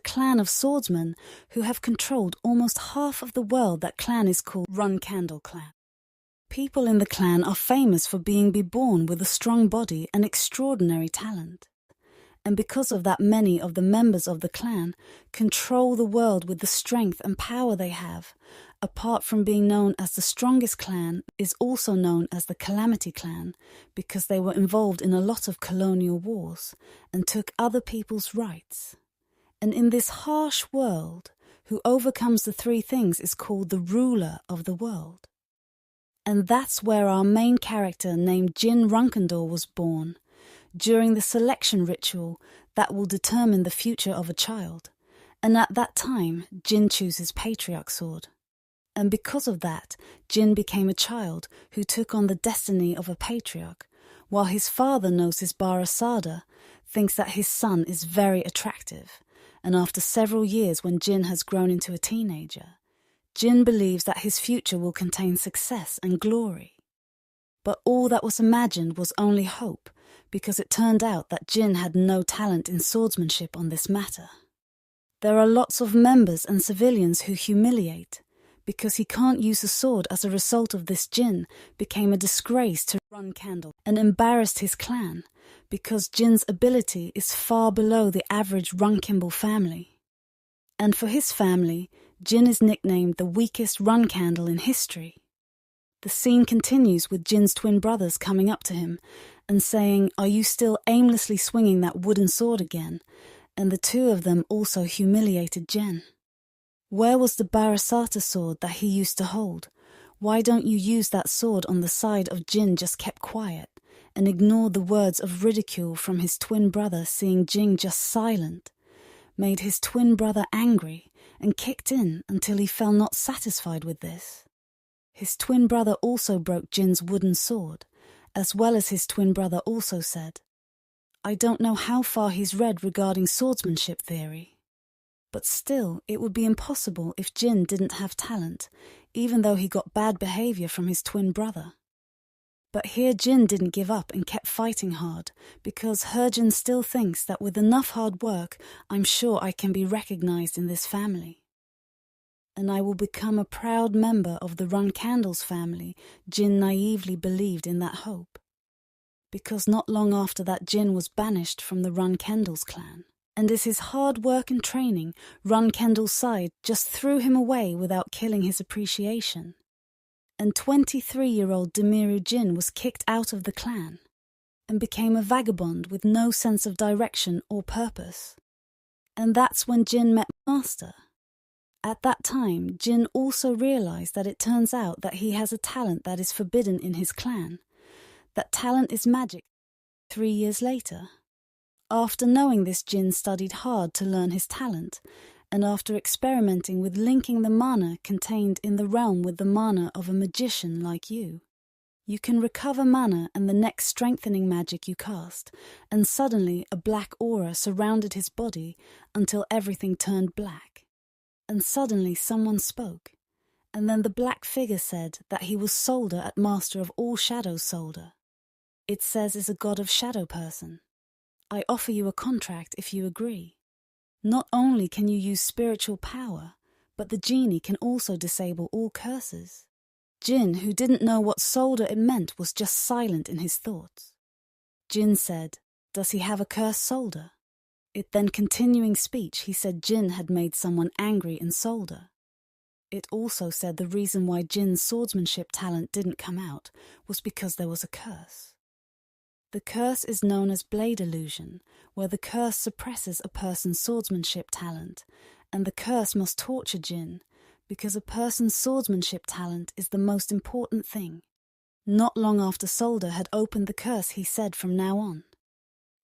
a clan of swordsmen who have controlled almost half of the world. That clan is called Run Candle Clan. People in the clan are famous for being born with a strong body and extraordinary talent. And because of that, many of the members of the clan control the world with the strength and power they have. Apart from being known as the strongest clan, is also known as the Calamity Clan because they were involved in a lot of colonial wars and took other people's rights. And in this harsh world, who overcomes the three things is called the ruler of the world. And that's where our main character named Jin Runkendor was born, during the selection ritual that will determine the future of a child. And at that time, Jin chooses Patriarch Sword. And because of that, Jin became a child who took on the destiny of a patriarch, while his father Gnosis Barasada thinks that his son is very attractive. And after several years, when Jin has grown into a teenager, Jin believes that his future will contain success and glory. But all that was imagined was only hope, because it turned out that Jin had no talent in swordsmanship on this matter. There are lots of members and civilians who humiliate, because he can't use a sword. As a result of this, Jin became a disgrace to Run Candle and embarrassed his clan, because Jin's ability is far below the average Runkimble family. And for his family, Jin is nicknamed the weakest Run Candle in history. The scene continues with Jin's twin brothers coming up to him and saying, "Are you still aimlessly swinging that wooden sword again?" And the two of them also humiliated Jin. Where was the Barasata sword that he used to hold? Why don't you use that sword on the side of Jin? Just kept quiet and ignored the words of ridicule from his twin brother. Seeing Jin just silent made his twin brother angry and kicked in until he felt not satisfied with this. His twin brother also broke Jin's wooden sword, as well as his twin brother also said, "I don't know how far he's read regarding swordsmanship theory. But still, it would be impossible if Jin didn't have talent, even though he got bad behavior from his twin brother." But here Jin didn't give up and kept fighting hard, because Herjin still thinks that with enough hard work, I'm sure I can be recognized in this family. And I will become a proud member of the Run Candles family. Jin naively believed in that hope. Because not long after that, Jin was banished from the Run Candles clan. And as his hard work and training, Run Kendall's side just threw him away without killing his appreciation. And 23-year-old Demiru Jin was kicked out of the clan and became a vagabond with no sense of direction or purpose. And that's when Jin met Master. At that time, Jin also realized that it turns out that he has a talent that is forbidden in his clan. That talent is magic. 3 years later, after knowing this, Jin studied hard to learn his talent, and after experimenting with linking the mana contained in the realm with the mana of a magician like you can recover mana and the next strengthening magic you cast, and suddenly a black aura surrounded his body until everything turned black. And suddenly someone spoke, and then the black figure said that he was Solder at Master of All Shadows. Solder, it says, is a god of shadow person. I offer you a contract if you agree. Not only can you use spiritual power, but the genie can also disable all curses. Jin, who didn't know what Solder it meant, was just silent in his thoughts. Jin said, "Does he have a curse, Solder?" It then continuing speech, he said Jin had made someone angry in Solder. It also said the reason why Jin's swordsmanship talent didn't come out was because there was a curse. The curse is known as blade illusion, where the curse suppresses a person's swordsmanship talent, and the curse must torture Jin, because a person's swordsmanship talent is the most important thing. Not long after Solder had opened the curse, he said, "From now on,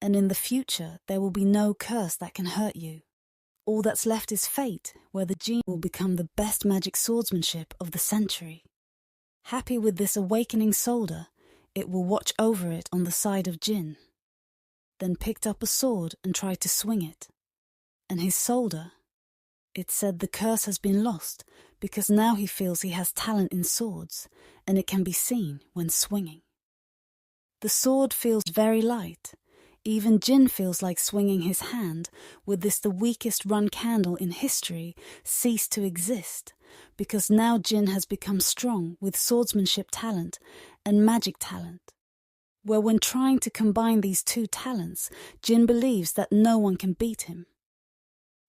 and in the future there will be no curse that can hurt you. All that's left is fate, where the genie will become the best magic swordsmanship of the century." Happy with this awakening Solder, it will watch over it on the side of Jin. Then picked up a sword and tried to swing it. And his Solder, it said the curse has been lost, because now he feels he has talent in swords, and it can be seen when swinging. The sword feels very light, Even Jin feels like swinging his hand, with this the weakest run candle in history cease to exist, because now Jin has become strong with swordsmanship talent and magic talent. Where when trying to combine these two talents, Jin believes that no one can beat him.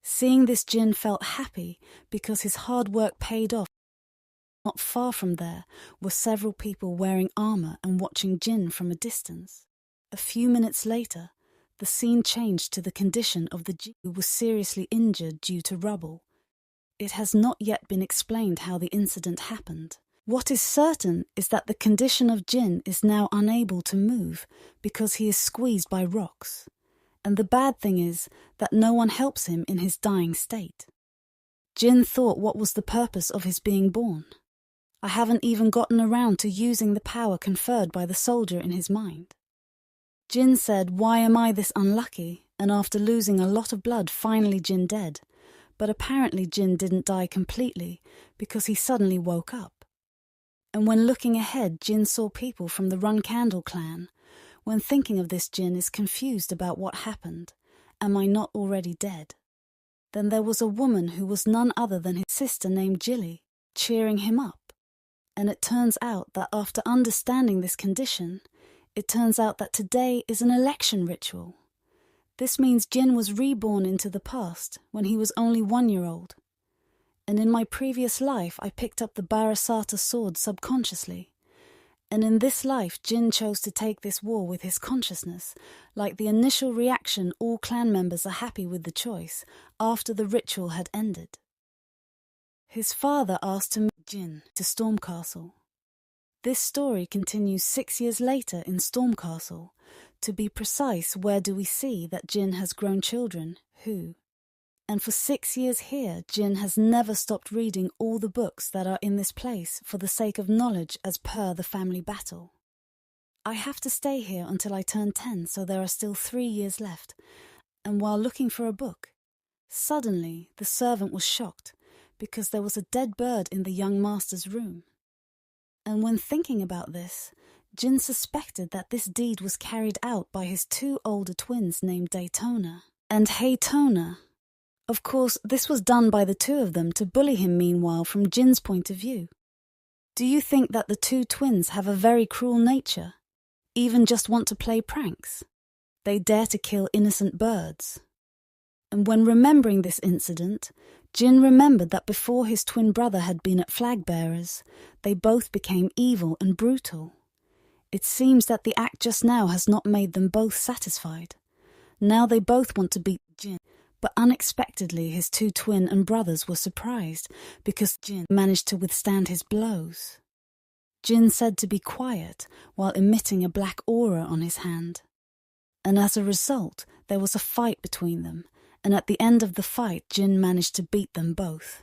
Seeing this, Jin felt happy because his hard work paid off. Not far from there were several people wearing armor and watching Jin from a distance. A few minutes later, the scene changed to the condition of the Jin who was seriously injured due to rubble. It has not yet been explained how the incident happened. What is certain is that the condition of Jin is now unable to move because he is squeezed by rocks. And the bad thing is that no one helps him in his dying state. Jin thought, what was the purpose of his being born? I haven't even gotten around to using the power conferred by the soldier in his mind. Jin said, why am I this unlucky? And after losing a lot of blood, finally Jin dead. But apparently Jin didn't die completely because he suddenly woke up. And when looking ahead, Jin saw people from the Run Candle clan. When thinking of this, Jin is confused about what happened. Am I not already dead? Then there was a woman who was none other than his sister named Jilly, cheering him up. And it turns out that after understanding this condition, it turns out that today is an election ritual. This means Jin was reborn into the past when he was only 1 year old. And in my previous life, I picked up the Barasata sword subconsciously. And in this life, Jin chose to take this war with his consciousness. Like the initial reaction, all clan members are happy with the choice after the ritual had ended. His father asked to meet Jin to Storm Castle. This story continues 6 years later in Storm Castle. To be precise, where do we see that Jin has grown children? Who? And for 6 years here, Jin has never stopped reading all the books that are in this place for the sake of knowledge as per the family battle. I have to stay here until I turn 10, so there are still 3 years left. And while looking for a book, suddenly the servant was shocked because there was a dead bird in the young master's room. And when thinking about this, Jin suspected that this deed was carried out by his 2 older twins named Daytona and Haytona. Of course, this was done by the 2 of them to bully him meanwhile from Jin's point of view. Do you think that the 2 twins have a very cruel nature? Even just want to play pranks? They dare to kill innocent birds. And when remembering this incident, Jin remembered that before his twin brother had been at Flag Bearers, they both became evil and brutal. It seems that the act just now has not made them both satisfied. Now they both want to beat Jin. But unexpectedly his 2 twin and brothers were surprised because Jin managed to withstand his blows. Jin said to be quiet while emitting a black aura on his hand. And as a result, there was a fight between them, and at the end of the fight Jin managed to beat them both.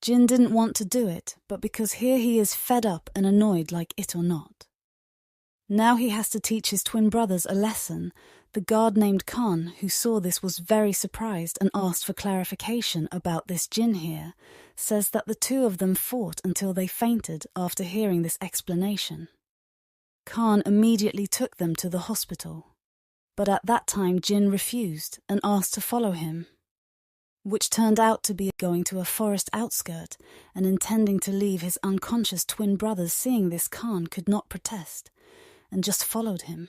Jin didn't want to do it, but because here he is fed up and annoyed like it or not. Now he has to teach his twin brothers a lesson. The guard named Khan, who saw this, was very surprised and asked for clarification about this Jin here, says that the 2 of them fought until they fainted after hearing this explanation. Khan immediately took them to the hospital, but at that time Jin refused and asked to follow him, which turned out to be going to a forest outskirt and intending to leave his unconscious twin brothers. Seeing this, Khan could not protest and just followed him.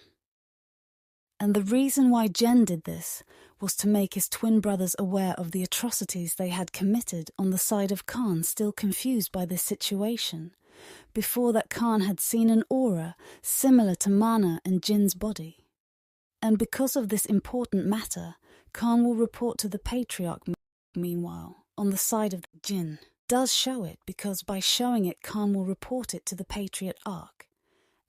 And the reason why Jin did this was to make his twin brothers aware of the atrocities they had committed on the side of Khan, still confused by this situation. Before that, Khan had seen an aura similar to Mana and Jin's body. And because of this important matter, Khan will report to the Patriarch. Meanwhile, on the side of Jin, does show it because by showing it, Khan will report it to the Patriarch.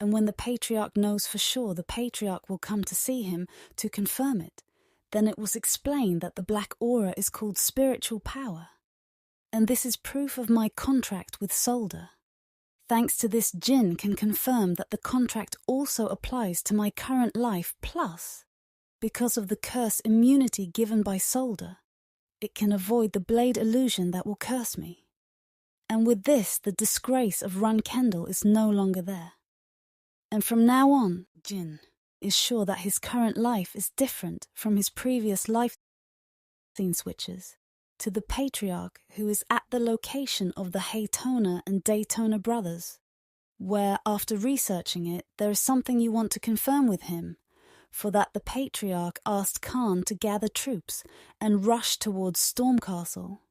And when the Patriarch knows for sure, the Patriarch will come to see him to confirm it. Then it was explained that the black aura is called spiritual power. And this is proof of my contract with Solder. Thanks to this, Jin can confirm that the contract also applies to my current life, plus, because of the curse immunity given by Solder, it can avoid the blade illusion that will curse me. And with this, the disgrace of Run Kendall is no longer there. And from now on, Jin, is sure that his current life is different from his previous life. Scene switches to the patriarch, who is at the location of the Haytona and Daytona brothers, where, after researching it, there is something you want to confirm with him. For that the patriarch asked Khan to gather troops and rush towards Storm Castle.